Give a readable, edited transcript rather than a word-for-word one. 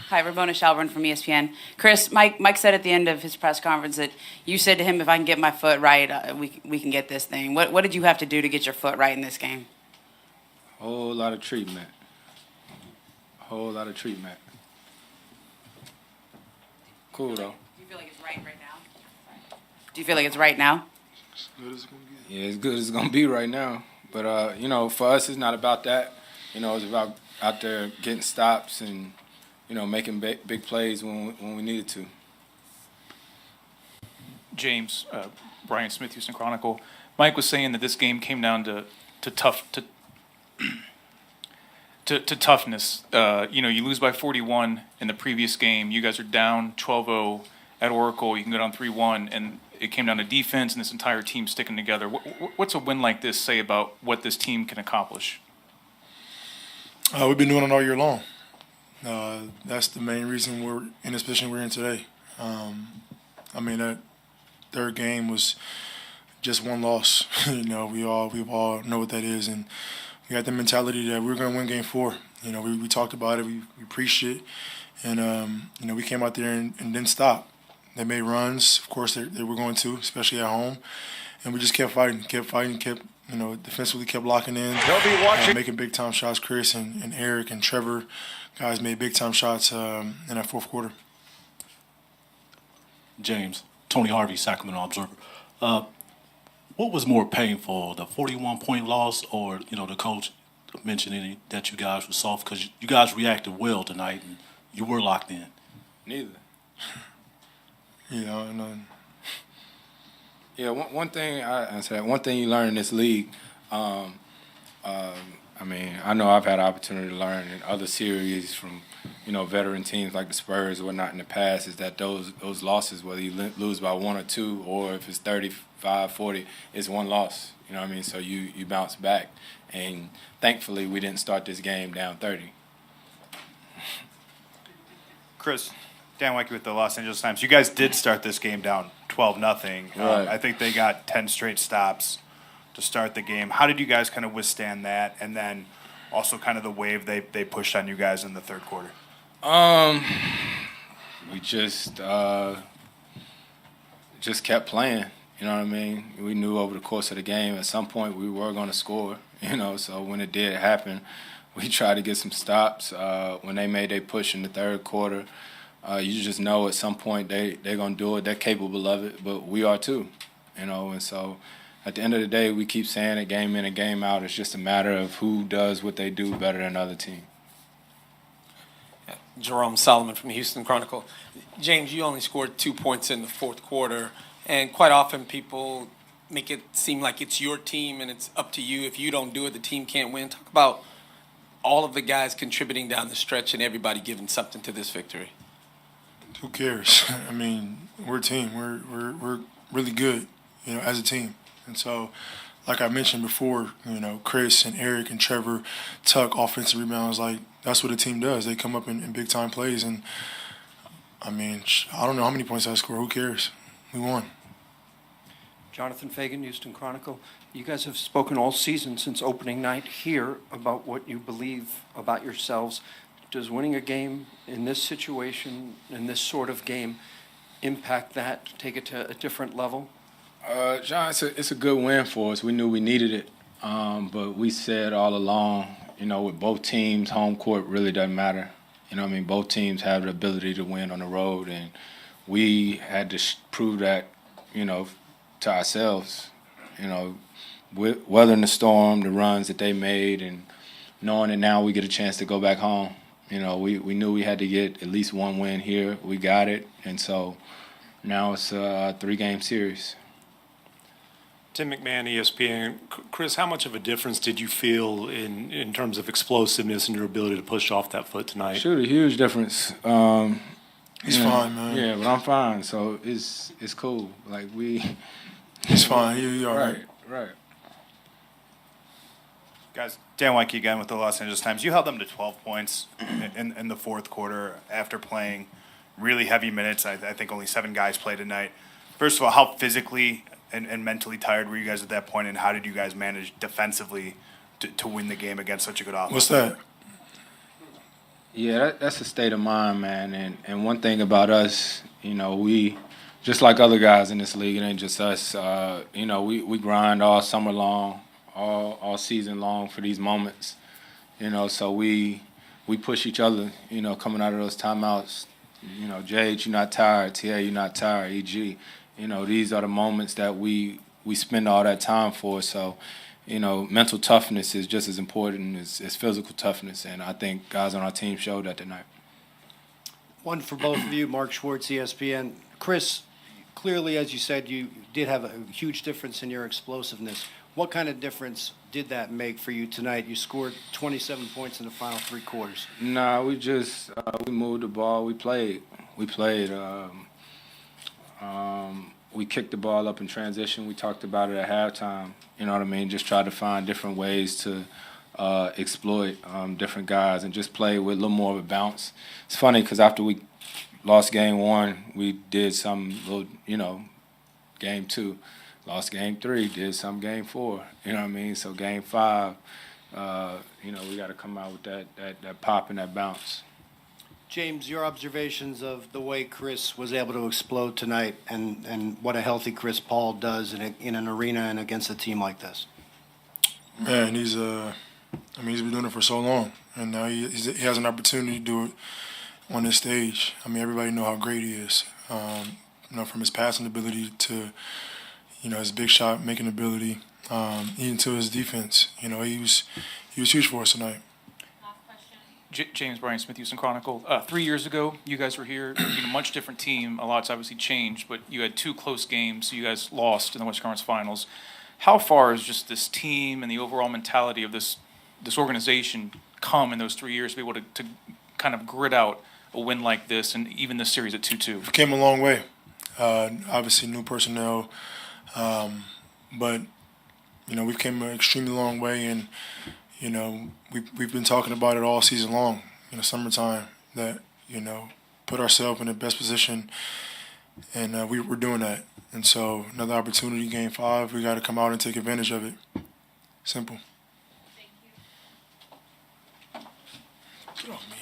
Hi, Ramona Shalburn from ESPN. Chris, Mike said at the end of his press conference that you said to him, if I can get my foot right, we can get this thing. What did you have to do to get your foot right in this game? Whole lot of treatment. Whole lot of treatment. Cool, though. Do you feel like it's right now? Do you feel like it's right now? As good as it's going to be. Yeah, as good as it's going to be right now. But, for us, it's not about that. It's about out there getting stops and, making big plays when we needed to. James, Brian Smith, Houston Chronicle. Mike was saying that this game came down to toughness. You lose by 41 in the previous game. You guys are down 12-0 at Oracle. You can go down 3-1, and it came down to defense and this entire team sticking together. What's a win like this say about what this team can accomplish? We've been doing it all year long. That's the main reason we're in this position we're in today. That third game was just one loss. We all know what that is, and we got the mentality that we're going to win Game 4. We talked about it, we preached it, and we came out there and didn't stop. They made runs, of course they were going to, especially at home, and we just kept fighting, defensively kept locking in, making big time shots. Chris and Eric and Trevor, guys made big time shots in that fourth quarter. James, Tony Harvey, Sacramento Observer. What was more painful, the 41-point loss or, the coach mentioning that you guys were soft? Because you guys reacted well tonight and you were locked in. Neither. Yeah, one thing I said, one thing you learn in this league, I know I've had an opportunity to learn in other series from, veteran teams like the Spurs or whatnot in the past, is that those losses, whether you lose by 1 or 2 or if it's 35, 40, it's one loss. So you bounce back. And thankfully we didn't start this game down 30. Chris, Dan Weinke with the Los Angeles Times. You guys did start this game down 12-0. Right. I think they got 10 straight stops to start the game. How did you guys kind of withstand that? And then also kind of the wave they pushed on you guys in the third quarter? We just kept playing. We knew over the course of the game at some point we were going to score. So when it did happen, we tried to get some stops. When they made their push in the third quarter, you just know at some point they're going to do it. They're capable of it, but we are too. And so at the end of the day, we keep saying it game in and game out. It's just a matter of who does what they do better than other team. Jerome Solomon from the Houston Chronicle. James, you only scored 2 points in the fourth quarter, and quite often people make it seem like it's your team and it's up to you. If you don't do it, the team can't win. Talk about all of the guys contributing down the stretch and everybody giving something to this victory. Who cares? We're a team. We're really good, as a team. And so, like I mentioned before, Chris and Eric and Trevor tuck offensive rebounds. Like, that's what a team does. They come up in big time plays. And I don't know how many points I score. Who cares? We won. Jonathan Fagan, Houston Chronicle. You guys have spoken all season since opening night here about what you believe about yourselves. Does winning a game in this situation, in this sort of game, impact that, take it to a different level? John, it's a good win for us. We knew we needed it, but we said all along, with both teams, home court really doesn't matter. Both teams have the ability to win on the road, and we had to prove that, to ourselves. Weathering the storm, the runs that they made, and knowing that now we get a chance to go back home. We knew we had to get at least one win here. We got it, and so now it's a 3-game series. Tim McMahon, ESPN. Chris, how much of a difference did you feel in terms of explosiveness and your ability to push off that foot tonight? Sure, a huge difference. He's fine, man. Yeah, but I'm fine, so it's cool. He's fine. He's all right. Right. Guys, Dan Weinke again with the Los Angeles Times. You held them to 12 points in the fourth quarter after playing really heavy minutes. I think only 7 guys played tonight. First of all, how physically and mentally tired were you guys at that point, and how did you guys manage defensively to win the game against such a good offense? What's that? Yeah, that's a state of mind, man. And one thing about us, we just like other guys in this league, it ain't just us. We grind all summer long, all season long for these moments. So we push each other. Coming out of those timeouts. Jade, you're not tired. TA, you're not tired. EG, these are the moments that we spend all that time for. So. Mental toughness is just as important as physical toughness, and I think guys on our team showed that tonight. One for both of you, Mark Schwartz, ESPN. Chris, clearly, as you said, you did have a huge difference in your explosiveness. What kind of difference did that make for you tonight? You scored 27 points in the final three quarters. Nah, we just we moved the ball. We played. We kicked the ball up in transition. We talked about it at halftime. You know what I mean? Just tried to find different ways to exploit different guys and just play with a little more of a bounce. It's funny because after we lost game one, we did some little, game two. Lost game three, did some game four. You know what I mean? So game five, we got to come out with that pop and that bounce. James, your observations of the way Chris was able to explode tonight and what a healthy Chris Paul does in an arena and against a team like this. Man, he's been doing it for so long, and now he has an opportunity to do it on this stage. I mean, everybody know how great he is. From his passing ability to, his big shot making ability, even to his defense. He was huge for us tonight. James Brian Smith, Houston Chronicle. 3 years ago, you guys were here. A much different team. A lot's obviously changed, but you had two close games. You guys lost in the Western Conference Finals. How far has just this team and the overall mentality of this organization come in those 3 years to be able to kind of grit out a win like this and even this series at 2-2? We came a long way. Obviously, new personnel, but we've came an extremely long way, and we've been talking about it all season long. Summertime that put ourselves in the best position, and we're doing that. And so another opportunity, game five, we got to come out and take advantage of it. Simple. Thank you. Get off me.